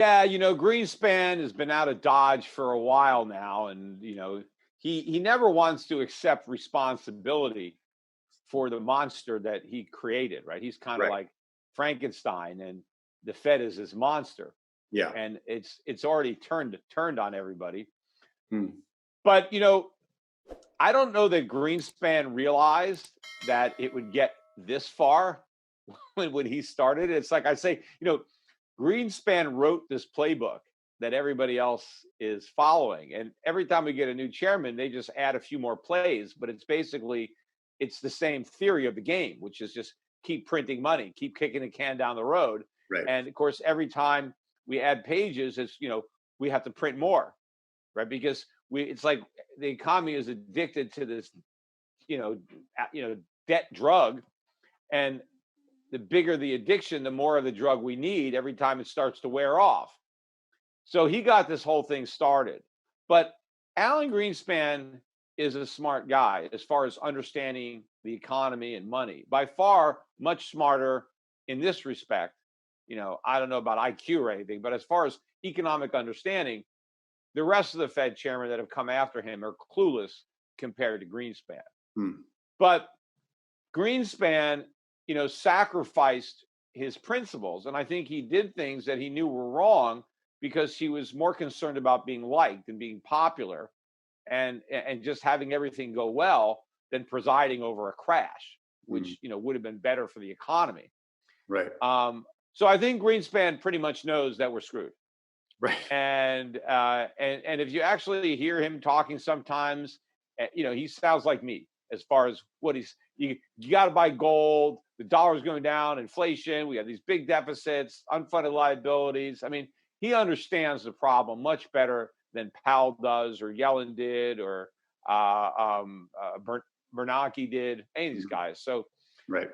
Yeah, Greenspan has been out of Dodge for a while now, and he never wants to accept responsibility for the monster that he created. Right? He's kind of Right. like Frankenstein, and the Fed is his monster, Yeah. and it's already turned on everybody. Hmm. But I don't know that Greenspan realized that it would get this far when he started. It's like I say, Greenspan wrote this playbook that everybody else is following. And every time we get a new chairman, they just add a few more plays, but it's the same theory of the game, which is just keep printing money, keep kicking the can down the road. Right. And of course, every time we add pages, we have to print more, right? Because it's like the economy is addicted to this, debt drug. And the bigger the addiction, the more of the drug we need every time it starts to wear off. So he got this whole thing started. But Alan Greenspan is a smart guy as far as understanding the economy and money. By far, much smarter in this respect. I don't know about IQ or anything, but as far as economic understanding, the rest of the Fed chairman that have come after him are clueless compared to Greenspan. Hmm. But Greenspan, sacrificed his principles. And I think he did things that he knew were wrong because he was more concerned about being liked and being popular and just having everything go well than presiding over a crash, which, would have been better for the economy. Right. So I think Greenspan pretty much knows that we're screwed. Right. And if you actually hear him talking sometimes, he sounds like me as far as what you got to buy gold. The dollar's going down, inflation. We have these big deficits, unfunded liabilities. I mean, he understands the problem much better than Powell does, or Yellen did, or Bernanke did. Any of these guys. So, right.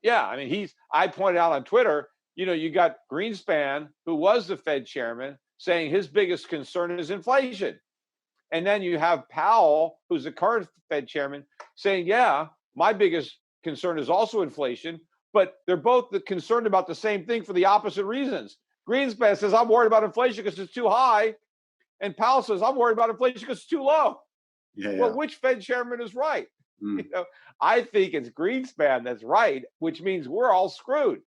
Yeah. I mean, I pointed out on Twitter. You got Greenspan, who was the Fed chairman, saying his biggest concern is inflation. And then you have Powell, who's the current Fed chairman, saying, yeah, my biggest concern is also inflation, but they're both concerned about the same thing for the opposite reasons. Greenspan says, I'm worried about inflation because it's too high. And Powell says, I'm worried about inflation because it's too low. Yeah. Well, which Fed chairman is right? Hmm. I think it's Greenspan that's right, which means we're all screwed.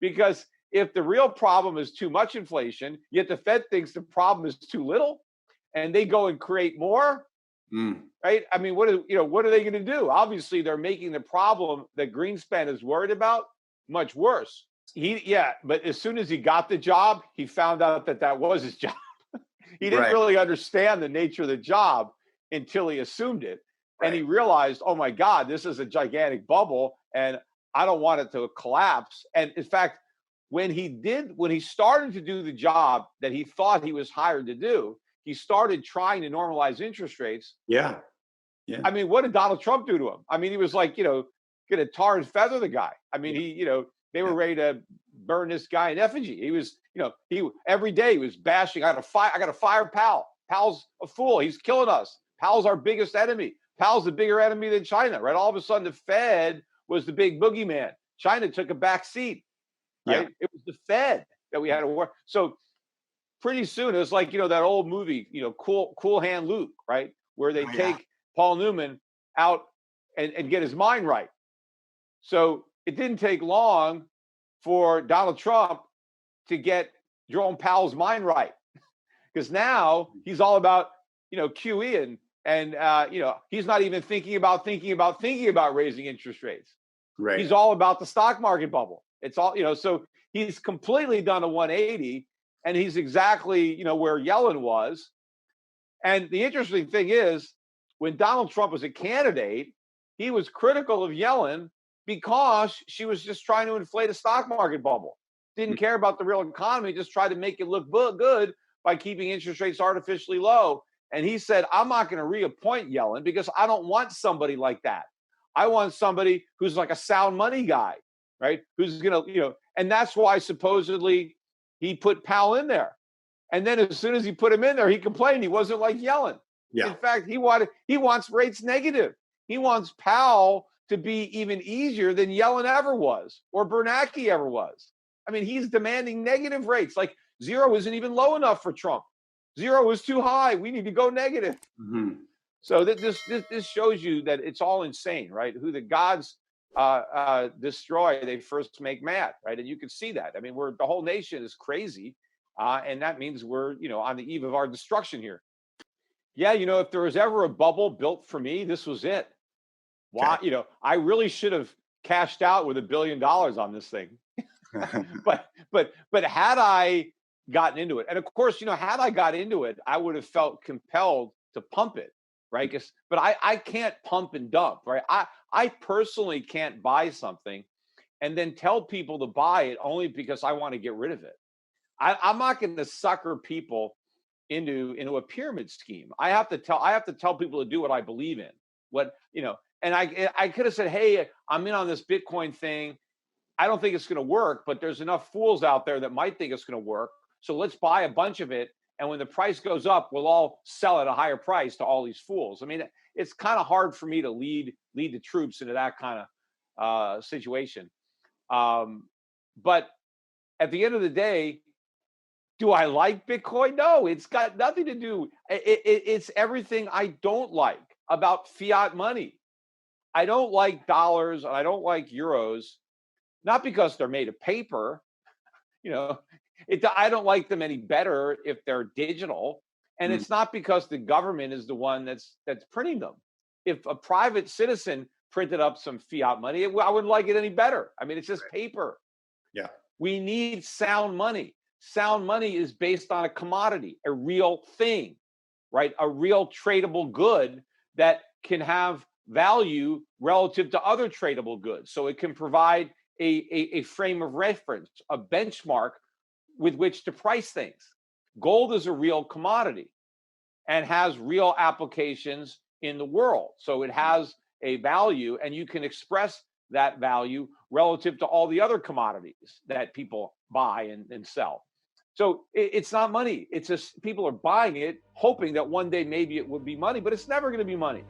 Because if the real problem is too much inflation, yet the Fed thinks the problem is too little, and they go and create more, right? I mean, what are they going to do? Obviously, they're making the problem that Greenspan is worried about much worse. But as soon as he got the job, he found out that was his job. He didn't really understand the nature of the job until he assumed it. Right. And he realized, oh my God, this is a gigantic bubble, and I don't want it to collapse. And in fact, when he started to do the job that he thought he was hired to do, he started trying to normalize interest rates. Yeah. I mean, what did Donald Trump do to him? I mean, he was like, going to tar and feather the guy. I mean, they were ready to burn this guy in effigy. He was, he every day he was bashing. I got to fire Powell. Powell's a fool. He's killing us. Powell's our biggest enemy. Powell's the bigger enemy than China, right? All of a sudden, the Fed was the big boogeyman. China took a back seat, right? Yeah. It was the Fed that we had to work. So pretty soon, it was like, that old movie, Cool Hand Luke, right? Where they take Paul Newman out and get his mind right. So it didn't take long for Donald Trump to get Jerome Powell's mind right. Because now he's all about, QE and he's not even thinking about raising interest rates. Right. He's all about the stock market bubble. It's all, so he's completely done a 180, and he's exactly, where Yellen was. And the interesting thing is, when Donald Trump was a candidate, he was critical of Yellen because she was just trying to inflate a stock market bubble. Didn't care about the real economy, just tried to make it look good by keeping interest rates artificially low. And he said, I'm not going to reappoint Yellen because I don't want somebody like that. I want somebody who's like a sound money guy, right? Who's going to, and that's why supposedly he put Powell in there. And then as soon as he put him in there, he complained he wasn't like Yellen. Yeah. In fact, he wants rates negative. He wants Powell to be even easier than Yellen ever was or Bernanke ever was. I mean, he's demanding negative rates. Like, Zero isn't even low enough for Trump. Zero is too high. We need to go negative. So this shows you that it's all insane, right? Who the gods destroy, they first make mad, right? And you can see that. I mean, the whole nation is crazy, and that means we're on the eve of our destruction here. Yeah, if there was ever a bubble built for me, this was it. Why? Okay. I really should have cashed out with $1 billion on this thing. but had I gotten into it, and of course, had I got into it, I would have felt compelled to pump it, right? But I can't pump and dump, right? I personally can't buy something and then tell people to buy it only because I want to get rid of it. I'm not going to sucker people into a pyramid scheme. I have to tell people to do what I believe in. And I could have said, hey, I'm in on this Bitcoin thing. I don't think it's going to work, but there's enough fools out there that might think it's going to work. So let's buy a bunch of it. And when the price goes up, we'll all sell at a higher price to all these fools. I mean, it's kind of hard for me to lead the troops into that kind of situation. But at the end of the day, do I like Bitcoin? No, it's got nothing to do. It's everything I don't like about fiat money. I don't like dollars and I don't like euros, not because they're made of paper. I don't like them any better if they're digital. And it's not because the government is the one that's printing them. If a private citizen printed up some fiat money, I wouldn't like it any better. I mean, it's just paper. Yeah. We need sound money. Sound money is based on a commodity, a real thing, right? A real tradable good that can have value relative to other tradable goods. So it can provide a frame of reference, a benchmark with which to price things. Gold is a real commodity and has real applications in the world. So it has a value, and you can express that value relative to all the other commodities that people buy and sell. So it's not money. It's just people are buying it, hoping that one day maybe it would be money, but it's never going to be money.